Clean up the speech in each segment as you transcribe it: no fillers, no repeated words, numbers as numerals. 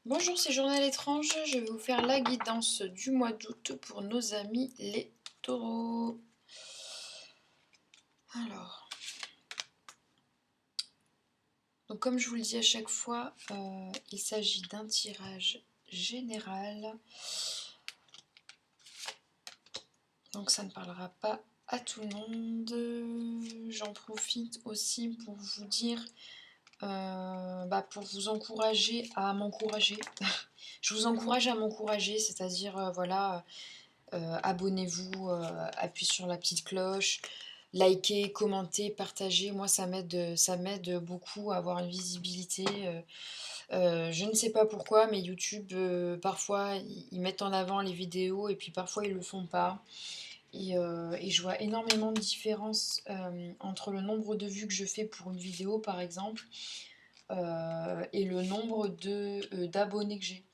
Bonjour, c'est Journal étrange. Je vais vous faire la guidance du mois d'août pour nos amis les taureaux. Alors, donc comme je vous le dis à chaque fois, il s'agit d'un tirage général. Donc ça ne parlera pas à tout le monde. J'en profite aussi pour vous dire, pour vous encourager à m'encourager. Je vous encourage à m'encourager, c'est-à-dire, voilà. Abonnez-vous, appuyez sur la petite cloche, likez, commentez, partagez. Moi, ça m'aide beaucoup à avoir une visibilité. Je ne sais pas pourquoi, mais YouTube, parfois, ils mettent en avant les vidéos et puis parfois, ils le font pas. Et je vois énormément de différence entre le nombre de vues que je fais pour une vidéo, par exemple, et le nombre d'abonnés que j'ai.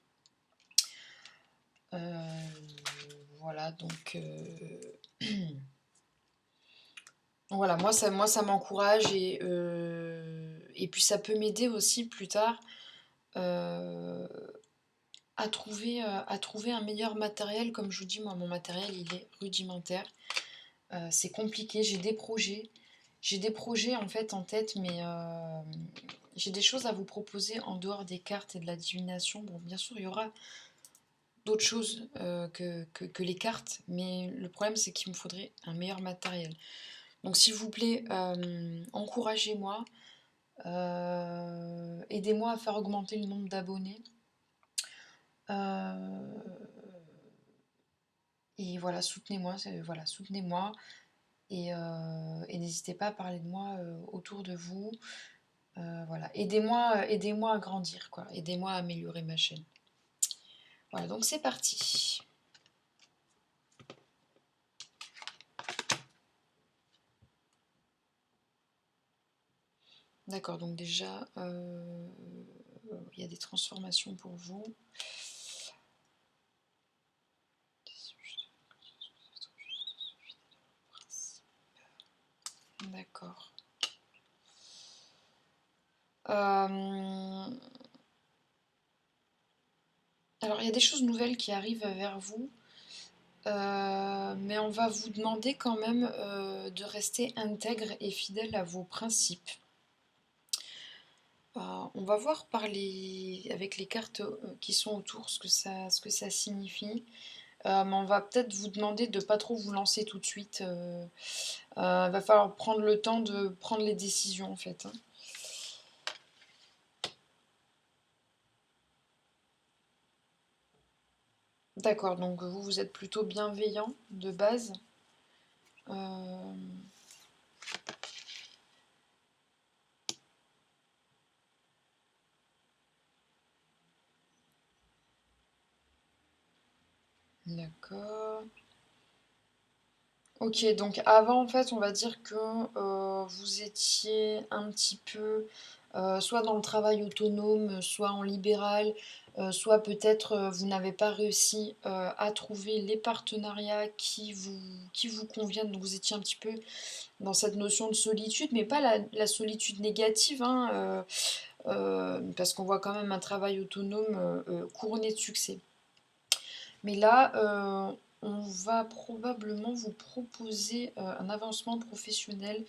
Euh, voilà, donc voilà, moi ça m'encourage et puis ça peut m'aider aussi plus tard euh, à trouver un meilleur matériel. Comme je vous dis, moi mon matériel il est rudimentaire. C'est compliqué, j'ai des projets en fait en tête, mais j'ai des choses à vous proposer en dehors des cartes et de la divination. Bon, bien sûr, il y aura d'autres choses que les cartes, mais le problème c'est qu'il me faudrait un meilleur matériel. Donc s'il vous plaît, encouragez-moi, aidez-moi à faire augmenter le nombre d'abonnés. Euh, et voilà, soutenez-moi, voilà, soutenez-moi. Et n'hésitez pas à parler de moi autour de vous. Voilà, aidez-moi à grandir, quoi. Aidez-moi à améliorer ma chaîne. Voilà, donc c'est parti. D'accord, donc déjà, il y a des transformations pour vous. D'accord. Alors, il y a des choses nouvelles qui arrivent vers vous, mais on va vous demander quand même de rester intègre et fidèle à vos principes. On va voir avec les cartes qui sont autour ce que ça signifie. Mais on va peut-être vous demander de ne pas trop vous lancer tout de suite. Il va falloir prendre le temps de prendre les décisions en fait, hein. D'accord, donc vous êtes plutôt bienveillant de base. Euh, d'accord. Ok, donc avant, en fait, on va dire que vous étiez un petit peu soit dans le travail autonome, soit en libéral, soit peut-être vous n'avez pas réussi à trouver les partenariats qui vous conviennent. Donc vous étiez un petit peu dans cette notion de solitude, mais pas la solitude négative, hein, parce qu'on voit quand même un travail autonome couronné de succès. Mais là, on va probablement vous proposer un avancement professionnel.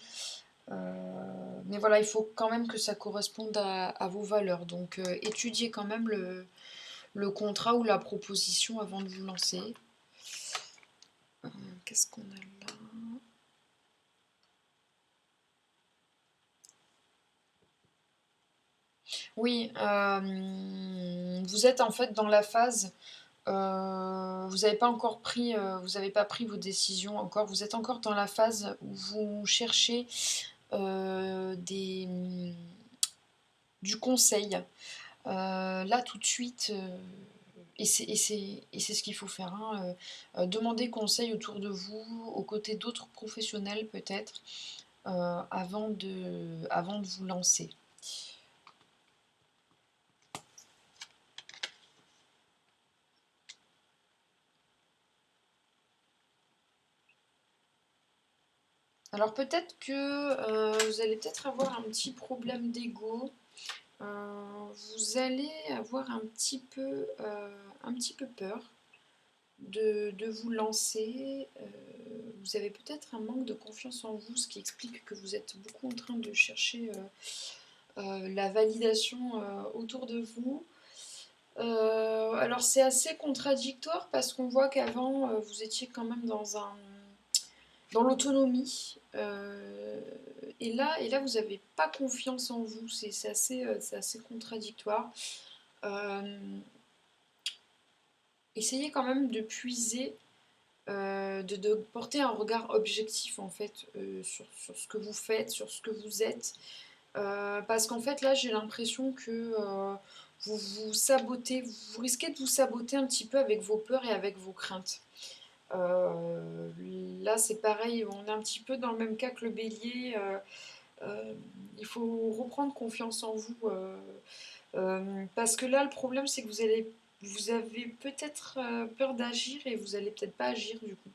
Mais voilà, il faut quand même que ça corresponde à vos valeurs. Donc, étudiez quand même le contrat ou la proposition avant de vous lancer. Qu'est-ce qu'on a là? Oui, vous êtes en fait dans la phase. Vous n'avez pas encore pris, vous n'avez pas pris vos décisions encore. Vous êtes encore dans la phase où vous cherchez du conseil. Là, tout de suite, et c'est ce qu'il faut faire, hein, demandez conseil autour de vous, aux côtés d'autres professionnels peut-être, avant de vous lancer. Alors peut-être que vous allez peut-être avoir un petit problème d'ego. vous allez avoir un petit peu peur de vous lancer. Vous avez peut-être un manque de confiance en vous, ce qui explique que vous êtes beaucoup en train de chercher la validation autour de vous. Alors c'est assez contradictoire parce qu'on voit qu'avant vous étiez quand même dans l'autonomie. Et là, vous n'avez pas confiance en vous. C'est assez contradictoire. Euh, Essayez quand même de puiser, de porter un regard objectif en fait sur ce que vous faites, sur ce que vous êtes. Parce qu'en fait là j'ai l'impression que vous vous sabotez, vous risquez de vous saboter un petit peu avec vos peurs et avec vos craintes. Euh, Là c'est pareil, on est un petit peu dans le même cas que le bélier. Euh, il faut reprendre confiance en vous. Parce que là le problème c'est que vous avez peut-être peur d'agir et vous allez peut-être pas agir du coup.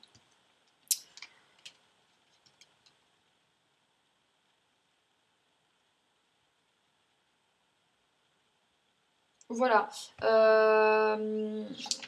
Voilà.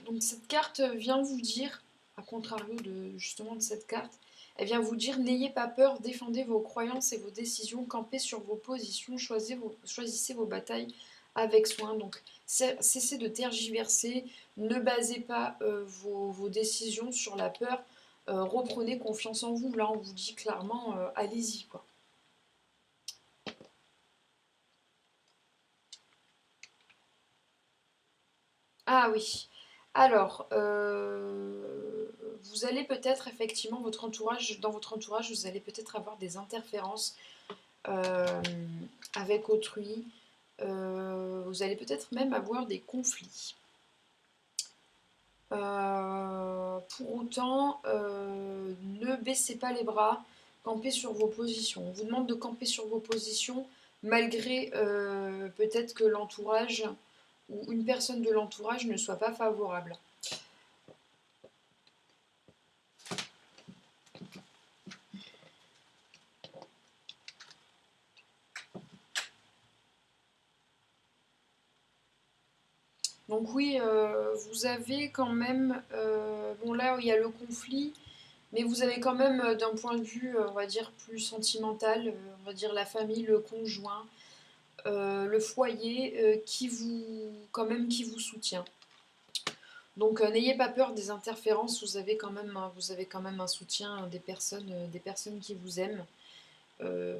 Donc cette carte vient vous dire, à contrario de justement de cette carte, elle vient vous dire n'ayez pas peur, défendez vos croyances et vos décisions, campez sur vos positions, choisissez vos batailles avec soin. Donc cessez de tergiverser, ne basez pas vos décisions sur la peur, reprenez confiance en vous. Là on vous dit clairement allez-y quoi. Ah oui. Alors, vous allez peut-être effectivement dans votre entourage, vous allez peut-être avoir des interférences euh, avec autrui. Vous allez peut-être même avoir des conflits. Pour autant, ne baissez pas les bras, campez sur vos positions. On vous demande de camper sur vos positions malgré peut-être que l'entourage ou une personne de l'entourage ne soit pas favorable. Donc oui, vous avez quand même, bon là il y a le conflit, mais vous avez quand même d'un point de vue, on va dire, plus sentimental, on va dire la famille, le conjoint, le foyer, quand même, qui vous soutient. Donc n'ayez pas peur des interférences, vous avez quand même un soutien des personnes qui vous aiment. Euh,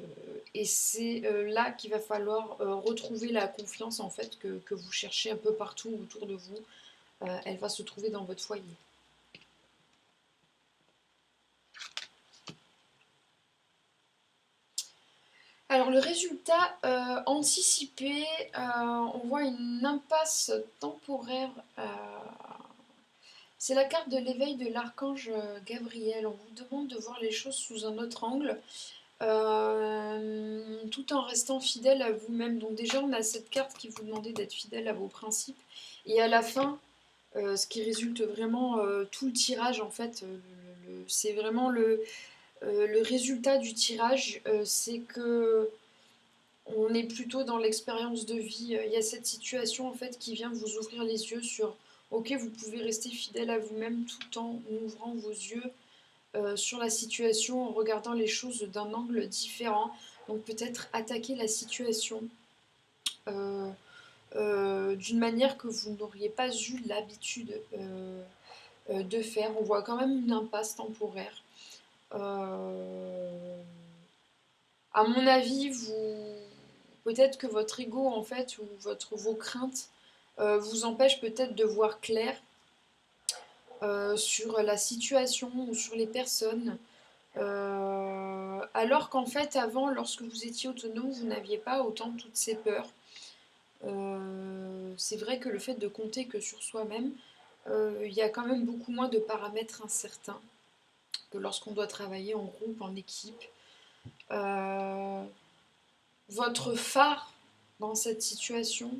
et c'est là qu'il va falloir retrouver la confiance en fait que vous cherchez un peu partout autour de vous. Elle va se trouver dans votre foyer. Alors le résultat anticipé, on voit une impasse temporaire. C'est la carte de l'éveil de l'archange Gabriel. On vous demande de voir les choses sous un autre angle, tout en restant fidèle à vous-même. Donc déjà, on a cette carte qui vous demandait d'être fidèle à vos principes. Et à la fin, ce qui résulte vraiment, tout le tirage, en fait, c'est vraiment le résultat du tirage, c'est que on est plutôt dans l'expérience de vie. Il y a cette situation en fait qui vient vous ouvrir les yeux sur ok, vous pouvez rester fidèle à vous-même tout en ouvrant vos yeux sur la situation, en regardant les choses d'un angle différent. Donc peut-être attaquer la situation euh, d'une manière que vous n'auriez pas eu l'habitude de faire. On voit quand même une impasse temporaire. Euh, à mon avis, peut-être que votre ego en fait ou vos craintes vous empêchent peut-être de voir clair sur la situation ou sur les personnes. Alors qu'en fait, avant, lorsque vous étiez autonome, vous n'aviez pas autant toutes ces peurs. C'est vrai que le fait de compter que sur soi-même, il y a quand même beaucoup moins de paramètres incertains que lorsqu'on doit travailler en groupe, en équipe. Euh, Votre phare dans cette situation,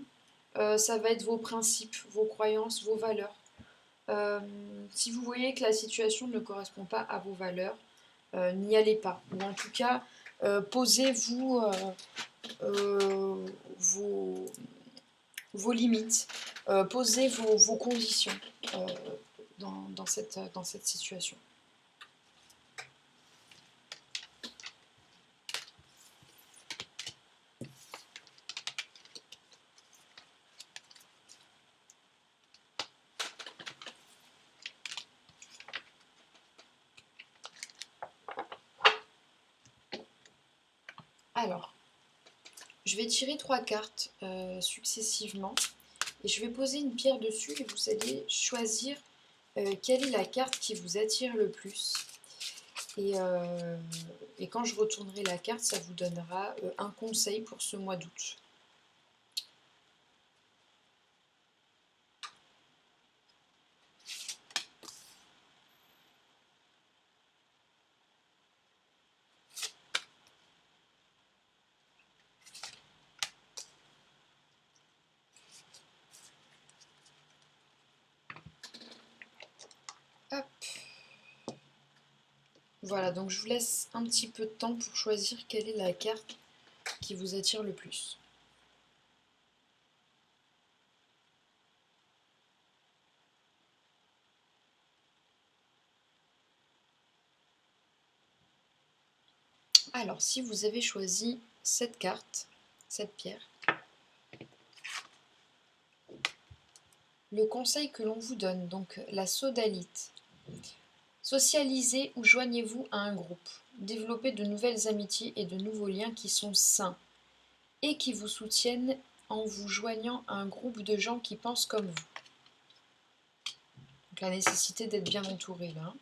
ça va être vos principes, vos croyances, vos valeurs. Euh, Si vous voyez que la situation ne correspond pas à vos valeurs, n'y allez pas. Ou en tout cas, Posez-vous vos limites, posez vos conditions dans cette situation. Alors, je vais tirer 3 cartes successivement et je vais poser une pierre dessus et vous allez choisir quelle est la carte qui vous attire le plus. Et quand je retournerai la carte, ça vous donnera un conseil pour ce mois d'août. Hop. Voilà, donc je vous laisse un petit peu de temps pour choisir quelle est la carte qui vous attire le plus. Alors, si vous avez choisi cette carte, cette pierre, le conseil que l'on vous donne, donc la sodalite. Socialisez ou joignez-vous à un groupe. Développez de nouvelles amitiés et de nouveaux liens qui sont sains et qui vous soutiennent en vous joignant à un groupe de gens qui pensent comme vous. Donc la nécessité d'être bien entouré là.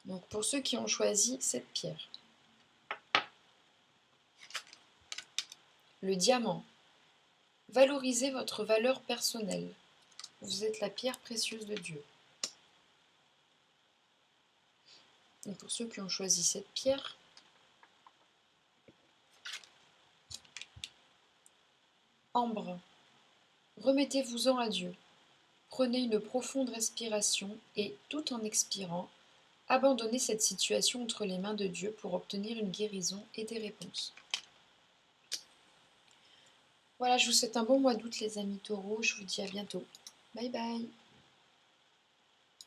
Donc pour ceux qui ont choisi cette pierre. Le diamant. Valorisez votre valeur personnelle. Vous êtes la pierre précieuse de Dieu. Et pour ceux qui ont choisi cette pierre, ambre. Remettez-vous-en à Dieu. Prenez une profonde respiration et, tout en expirant, abandonnez cette situation entre les mains de Dieu pour obtenir une guérison et des réponses. Voilà, je vous souhaite un bon mois d'août les amis taureaux, je vous dis à bientôt. Bye bye.